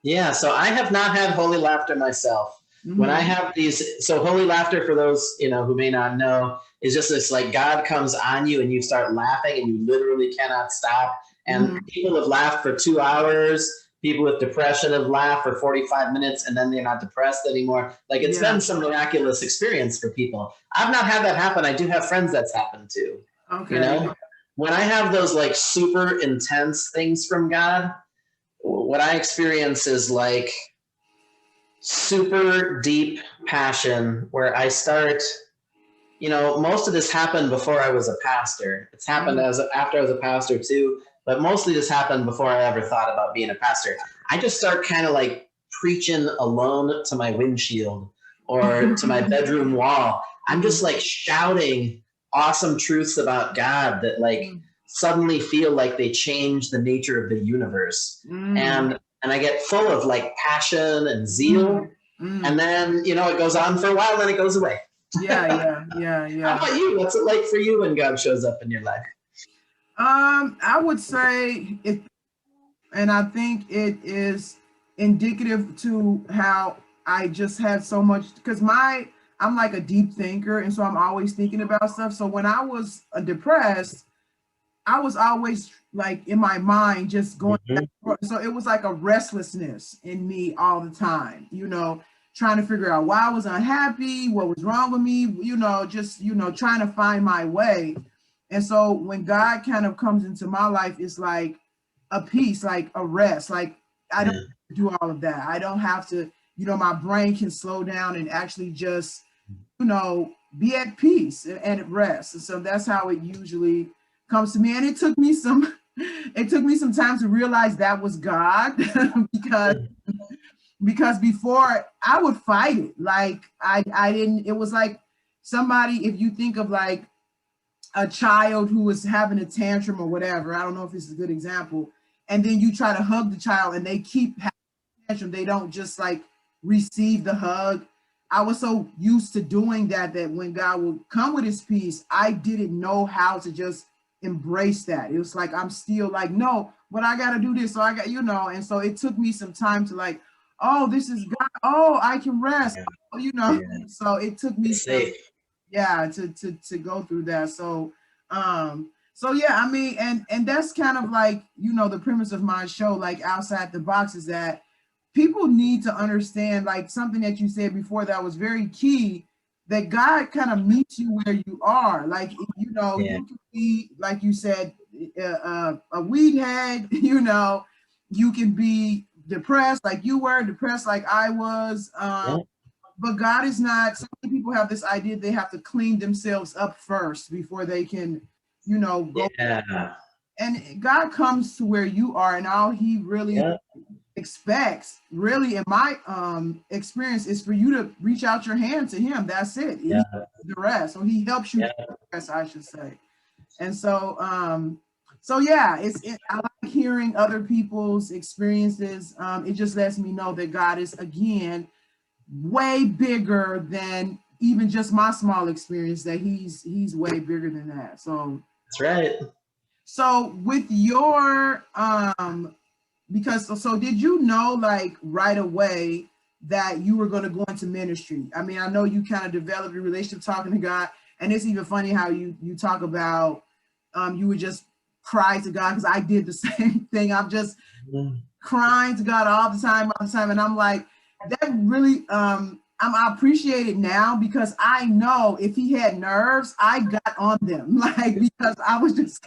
Yeah, so I have not had holy laughter myself. When I have these, so holy laughter, for those, you know, who may not know, is just this like God comes on you and you start laughing and you literally cannot stop. And people have laughed for 2 hours. People with depression have laughed for 45 minutes and then they're not depressed anymore. Like it's been some miraculous experience for people. I've not had that happen. I do have friends that's happened to. Okay. You know, when I have those like super intense things from God, what I experience is like super deep passion where I start, you know, most of this happened before I was a pastor. It's happened after I was a pastor too, but mostly this happened before I ever thought about being a pastor. I just start kind of like preaching alone to my windshield or to my bedroom wall. I'm just like shouting awesome truths about God that like suddenly feel like they change the nature of the universe. And I get full of like passion and zeal. And then, you know, it goes on for a while, then it goes away. Yeah. How about you? What's it like for you when God shows up in your life? I would say it, and I think it is indicative to how I just had so much, because I'm like a deep thinker, and so I'm always thinking about stuff. So when I was depressed, I was always like in my mind just going back and forth. So it was like a restlessness in me all the time, you know, trying to figure out why I was unhappy, what was wrong with me, you know, just, you know, trying to find my way. And so when God kind of comes into my life, it's like a peace, like a rest. Like I don't have to do all of that. I don't have to, you know, my brain can slow down and actually just, you know, be at peace and at rest. And so that's how it usually comes to me. And it took me some time to realize that was God because before I would fight it. Like I didn't, it was like somebody, if you think of like a child who was having a tantrum or whatever, I don't know if it's a good example, and then you try to hug the child and they keep having a tantrum, they don't just like receive the hug. I was so used to doing that when God would come with his peace, I didn't know how to just embrace that. It was like, I'm still like, no, but I got to do this. So I got, and so it took me some time to like, oh, this is God. Oh, I can rest, Yeah. So it took me It's safe. to go through that. So yeah, I mean, and that's kind of like, the premise of my show, like Outside the Box, is that people need to understand, like something that you said before that was very key, that God kind of meets you where you are. Like, you can be, like you said, a weed head, you can be depressed like you were, depressed like I was. But God is not, so many people have this idea they have to clean themselves up first before they can, go. Yeah. And God comes to where you are, and all he really expects, really, in my experience, is for you to reach out your hand to him. That's it. He does the rest. So he helps you the rest, I should say. And so yeah, I like hearing other people's experiences. It just lets me know that God is, again, way bigger than even just my small experience, that he's way bigger than that. So that's right. So with your because so did you know, like, right away that you were going to go into ministry? I mean, I know you kind of developed a relationship talking to God, and it's even funny how you talk about you would just cry to God, because I did the same thing. I'm just crying to God all the time, and I'm like, that really I appreciate it now, because I know if he had nerves, I got on them, like, because I was just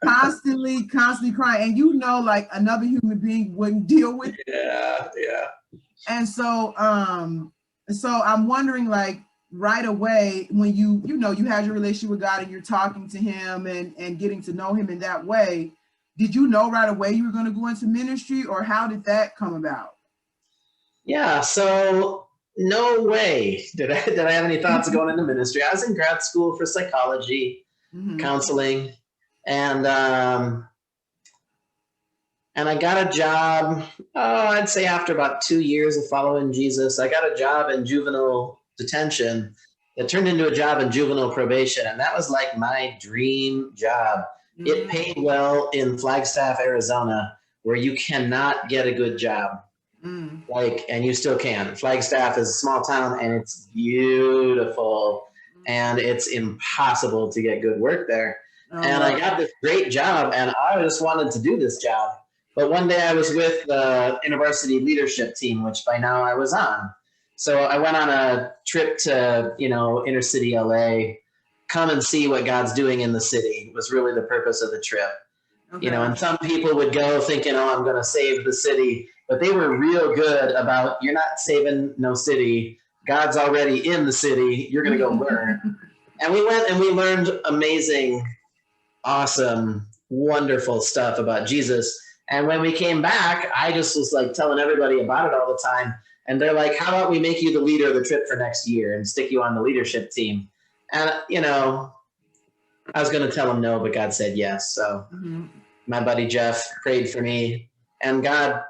constantly crying, and like another human being wouldn't deal with it. Yeah. And so I'm wondering, like, right away, when you had your relationship with God and you're talking to him and getting to know him in that way, did you know right away you were going to go into ministry, or how did that come about? Yeah, so no way did I have any thoughts of going into ministry. I was in grad school for psychology, counseling, and I got a job, I'd say after about 2 years of following Jesus. I got a job in juvenile detention that turned into a job in juvenile probation, and that was like my dream job. It paid well in Flagstaff, Arizona, where you cannot get a good job. And you still can. Flagstaff is a small town, and it's beautiful, and it's impossible to get good work there. And I got this great job, and I just wanted to do this job. But one day I was with the university leadership team, which by now I was on. So I went on a trip to, inner city LA, come and see what God's doing in the city was really the purpose of the trip. Okay. And some people would go thinking, oh, I'm going to save the city. But they were real good about, you're not saving no city. God's already in the city. You're going to go learn. And we went and we learned amazing, awesome, wonderful stuff about Jesus. And when we came back, I just was like telling everybody about it all the time. And they're like, how about we make you the leader of the trip for next year and stick you on the leadership team? And, I was going to tell them no, but God said yes. So my buddy Jeff prayed for me, and God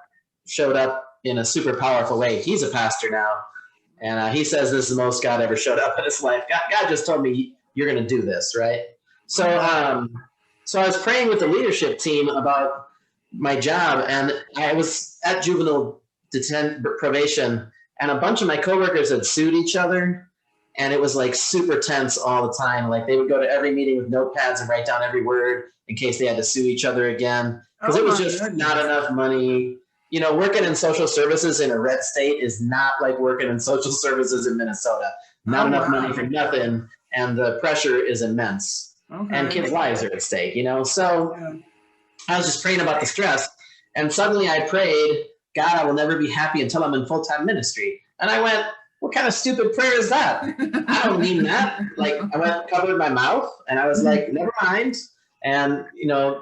showed up in a super powerful way. He's a pastor now, and he says this is the most God ever showed up in his life. God just told me, you're going to do this, right? So so I was praying with the leadership team about my job, and I was at juvenile probation, and a bunch of my coworkers had sued each other, and it was like super tense all the time. Like they would go to every meeting with notepads and write down every word in case they had to sue each other again, because it was just not enough money. Working in social services in a red state is not like working in social services in Minnesota. Not enough money for nothing, and the pressure is immense. Okay. And kids' lives are at stake, So I was just praying about the stress, and suddenly I prayed, God, I will never be happy until I'm in full-time ministry. And I went, what kind of stupid prayer is that? I don't mean that. Like, I went, covered my mouth, and I was like, never mind, and,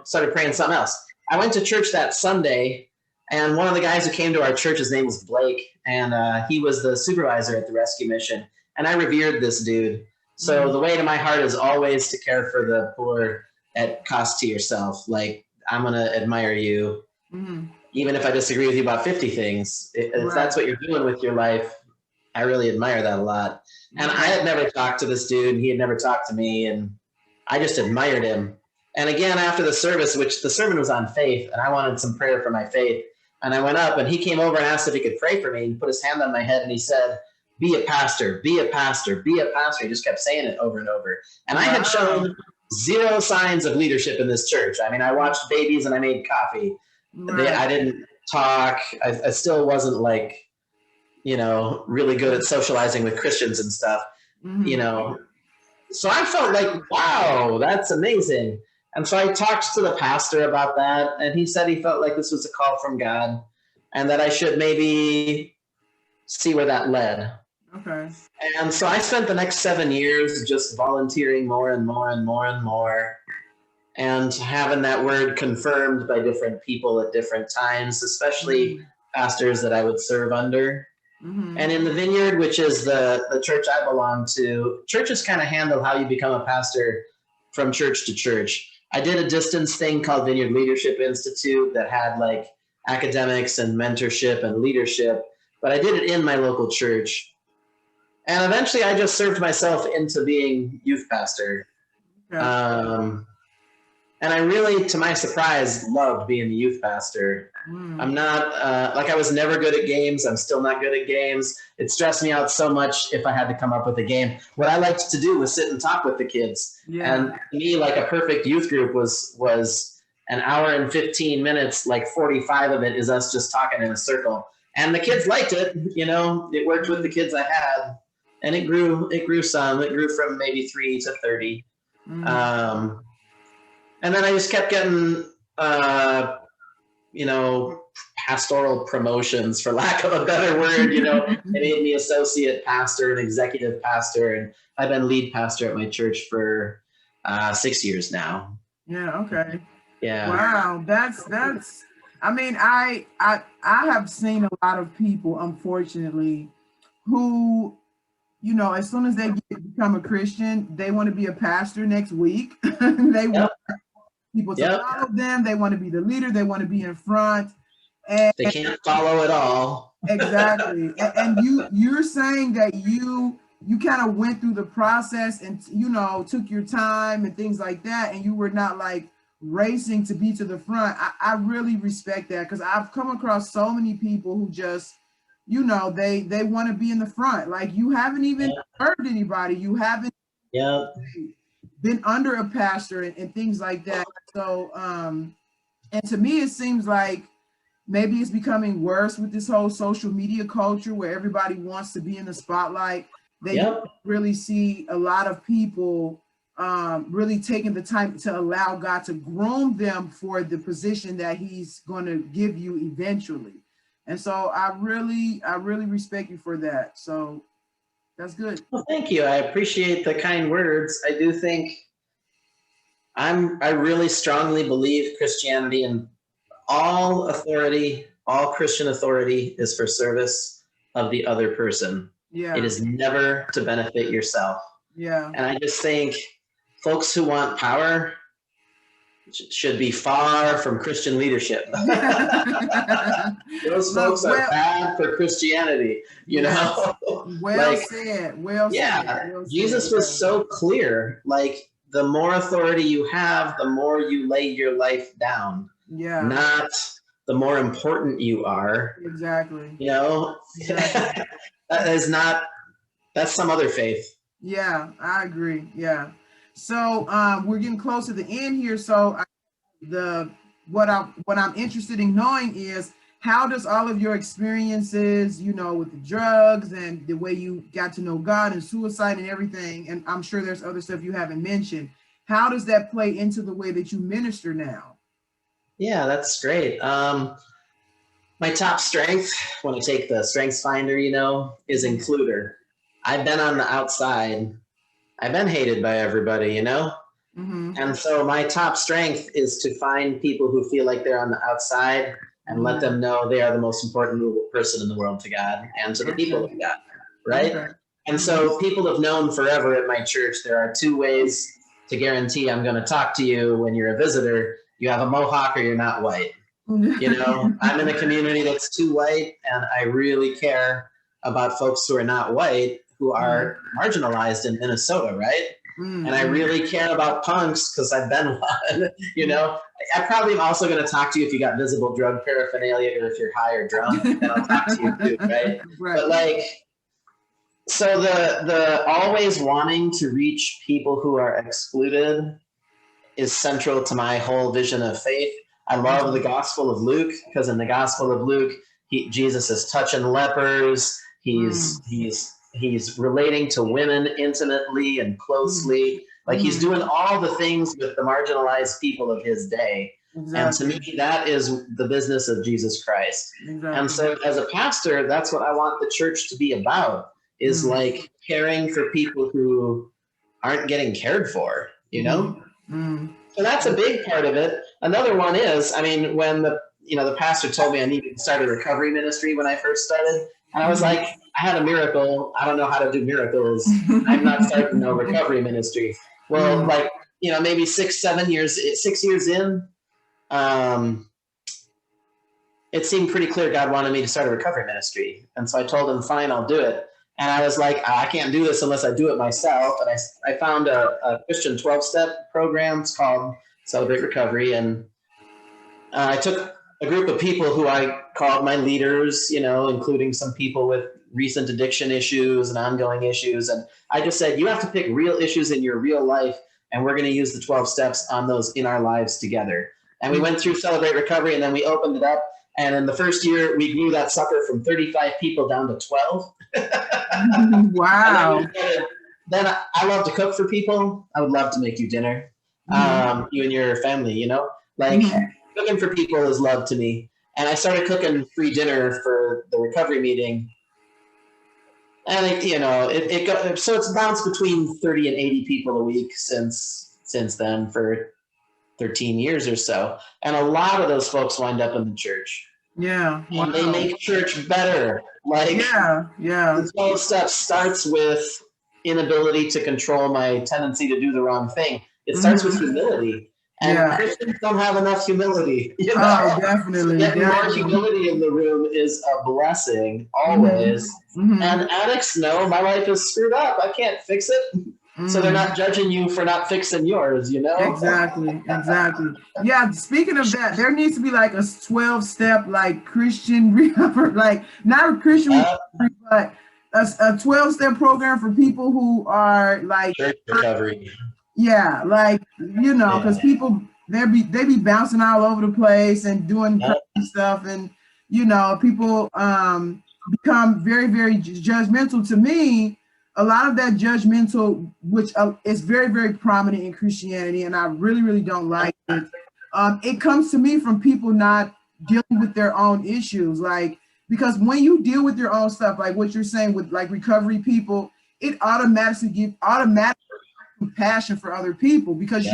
started praying something else. I went to church that Sunday, and one of the guys who came to our church, his name was Blake, and he was the supervisor at the rescue mission, and I revered this dude. So the way to my heart is always to care for the poor at cost to yourself. Like, I'm going to admire you, even if I disagree with you about 50 things. If that's what you're doing with your life, I really admire that a lot. And I had never talked to this dude, and he had never talked to me, and I just admired him. And again, after the service, which the sermon was on faith, and I wanted some prayer for my faith, and I went up, and he came over and asked if he could pray for me, and put his hand on my head, and he said, be a pastor, be a pastor, be a pastor. He just kept saying it over and over. And I had shown zero signs of leadership in this church. I mean, I watched babies and I made coffee. I didn't talk. I still wasn't like, you know, really good at socializing with Christians and stuff, you know. So I felt like, wow, that's amazing. And so I talked to the pastor about that, and he said he felt like this was a call from God and that I should maybe see where that led. Okay. And so I spent the next 7 years just volunteering more and more and more and more, and having that word confirmed by different people at different times, especially pastors that I would serve under. And in the Vineyard, which is the church I belong to, churches kind of handle how you become a pastor from church to church. I did a distance thing called Vineyard Leadership Institute that had like academics and mentorship and leadership, but I did it in my local church. And eventually I just served myself into being youth pastor. And I really, to my surprise, loved being the youth pastor. I'm not, like I was never good at games. I'm still not good at games. It stressed me out so much if I had to come up with a game. What I liked to do was sit and talk with the kids. And to me, like a perfect youth group was an hour and 15 minutes, like 45 of it is us just talking in a circle. And the kids liked it, you know, it worked with the kids I had. And it grew some. It grew from maybe 3 to 30. And then I just kept getting, you know, pastoral promotions, for lack of a better word. You know, they made me associate pastor and executive pastor, and I've been lead pastor at my church for 6 years now. Yeah. Okay. Yeah. Wow. That's. I mean, I have seen a lot of people, unfortunately, who, you know, as soon as they become a Christian, they want to be a pastor next week. They want people to follow them. They want to be the leader. They want to be in front. And they can't follow it all. Exactly. And you're saying that you kind of went through the process and, you know, took your time and things like that. And you were not like racing to be to the front. I really respect that, because I've come across so many people who just, you know, they want to be in the front. Like, you haven't even heard anybody. You haven't been under a pastor and things like that. So, and to me, it seems like maybe it's becoming worse with this whole social media culture where everybody wants to be in the spotlight. They really see a lot of people really taking the time to allow God to groom them for the position that he's going to give you eventually. And so I really respect you for that. So that's good. Well, thank you. I appreciate the kind words. I do think I really strongly believe Christianity and all authority, all Christian authority is for service of the other person. Yeah. It is never to benefit yourself. Yeah. And I just think folks who want power should be far from Christian leadership. Those folks are bad for Christianity, you know? Well said. Well said. Jesus was so clear. Like, the more authority you have, the more you lay your life down. Yeah. Not the more important you are. Exactly. You know? Exactly. That's some other faith. Yeah, I agree. Yeah. So we're getting close to the end here. So what I'm interested in knowing is, how does all of your experiences, you know, with the drugs and the way you got to know God and suicide and everything, and I'm sure there's other stuff you haven't mentioned, how does that play into the way that you minister now? Yeah, that's great. My top strength, when I take the Strengths Finder, you know, is includer. I've been on the outside. I've been hated by everybody, you know? And so my top strength is to find people who feel like they're on the outside and let them know they are the most important person in the world to God and to the people of God, right? And so people have known forever at my church, there are 2 ways to guarantee I'm going to talk to you when you're a visitor. You have a mohawk or you're not white. You know, I'm in a community that's too white, and I really care about folks who are not white, who are marginalized in Minnesota, right? Mm-hmm. And I really care about punks because I've been one, you know. I probably am also going to talk to you if you got visible drug paraphernalia or if you're high or drunk, then I'll talk to you too, right? But like, so the always wanting to reach people who are excluded is central to my whole vision of faith. I love the Gospel of Luke because in the Gospel of Luke, Jesus is touching lepers. He's relating to women intimately and closely. Like he's doing all the things with the marginalized people of his day. Exactly. And to me, that is the business of Jesus Christ. Exactly. And so as a pastor, that's what I want the church to be about, is like caring for people who aren't getting cared for, you know? So that's a big part of it. Another one is, I mean, when the pastor told me I needed to start a recovery ministry when I first started, and I was like, I had a miracle. I don't know how to do miracles. I'm not starting no recovery ministry. Well, like, maybe 6 years in, it seemed pretty clear God wanted me to start a recovery ministry. And so I told him, fine, I'll do it. And I was like, I can't do this unless I do it myself. And I found a Christian 12-step program. It's called Celebrate Recovery. And I took a group of people who I called my leaders, including some people with recent addiction issues and ongoing issues. And I just said, you have to pick real issues in your real life, and we're going to use the 12 steps on those in our lives together. And we went through Celebrate Recovery, and then we opened it up. And in the first year, we grew that sucker from 35 people down to 12. Wow. Then I love to cook for people. I would love to make you dinner, you and your family, cooking for people is love to me. And I started cooking free dinner for the recovery meeting. And so it's bounced between 30 and 80 people a week since then for 13 years or so. And a lot of those folks wind up in the church. Yeah. Wow. And they make church better. The 12 steps starts with inability to control my tendency to do the wrong thing. It starts with humility. And Christians don't have enough humility. Oh, definitely. So getting more humility in the room is a blessing, always. And addicts know my life is screwed up. I can't fix it. So they're not judging you for not fixing yours, Exactly. Yeah, speaking of that, there needs to be like a 12-step like Christian recovery, like not a Christian recovery, but a 12-step program for people who are like church recovery. Yeah, like because people they be bouncing all over the place and doing crazy stuff, and people become very, very judgmental. To me, a lot of that judgmental, which is very, very prominent in Christianity, and I really, really don't like it. It comes to me from people not dealing with their own issues, because when you deal with your own stuff, like what you're saying with like recovery people, it automatically gives compassion for other people, because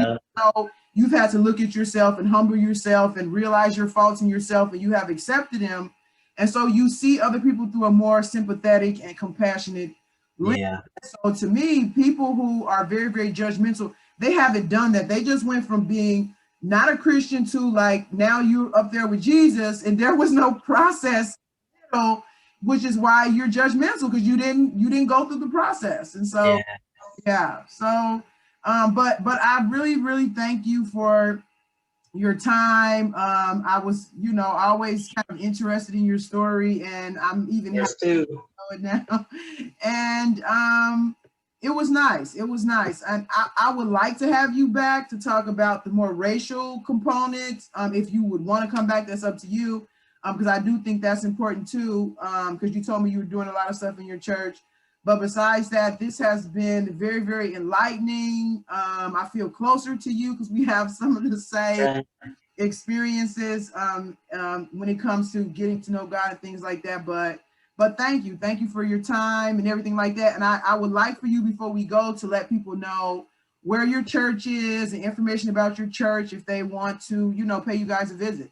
you've had to look at yourself and humble yourself and realize your faults in yourself, and you have accepted them, and so you see other people through a more sympathetic and compassionate lens. So to me, people who are very, very judgmental, they haven't done that. They just went from being not a Christian to like now you're up there with Jesus, and there was no process, which is why you're judgmental, because you didn't go through the process. And so so but I really, really thank you for your time. I was always kind of interested in your story, and I'm even happy to know it now. And it was nice. And I would like to have you back to talk about the more racial components. If you would want to come back, that's up to you, because I do think that's important too, because you told me you were doing a lot of stuff in your church. But besides that, this has been very, very enlightening. I feel closer to you because we have some of the same experiences when it comes to getting to know God and things like that. But thank you for your time and everything like that. And I would like for you, before we go, to let people know where your church is and information about your church if they want to, pay you guys a visit.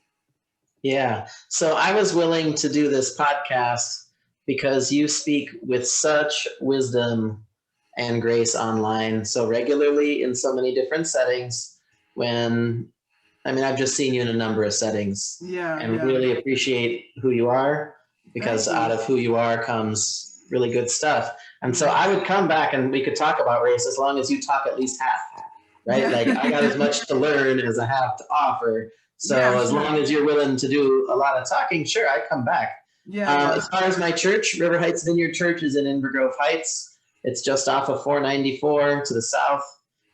Yeah. So I was willing to do this podcast because you speak with such wisdom and grace online so regularly in so many different settings. I've just seen you in a number of settings, and really appreciate who you are. because Thank you. out of who you are comes really good stuff. And so I would come back and we could talk about race as long as you talk at least half, right? Yeah. Like I got as much to learn as I have to offer. So Yeah, as sure. long as you're willing to do a lot of talking, sure, I come back. Yeah. As far as my church, River Heights Vineyard Church is in Inver Grove Heights. It's just off of 494 to the south.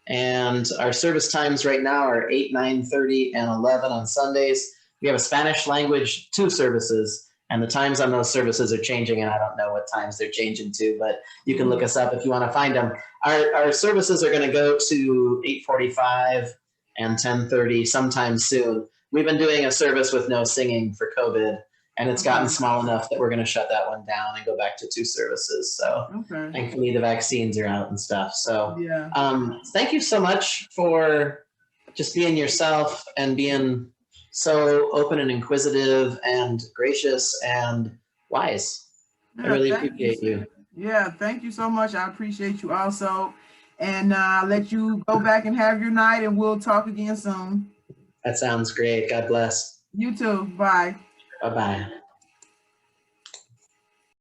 And our service times right now are 8, 9:30, and 11 on Sundays. We have a Spanish language 2 services, and the times on those services are changing, and I don't know what times they're changing to, but you can look us up if you want to find them. Our services are going to go to 8:45 and 10:30 sometime soon. We've been doing a service with no singing for COVID, and it's gotten small enough that we're going to shut that one down and go back to 2 services. So thankfully the vaccines are out and stuff. So thank you so much for just being yourself and being so open and inquisitive and gracious and wise. I really appreciate you. Yeah, thank you so much. I appreciate you also. And I'll let you go back and have your night, and we'll talk again soon. That sounds great. God bless. You too. Bye. Bye-bye.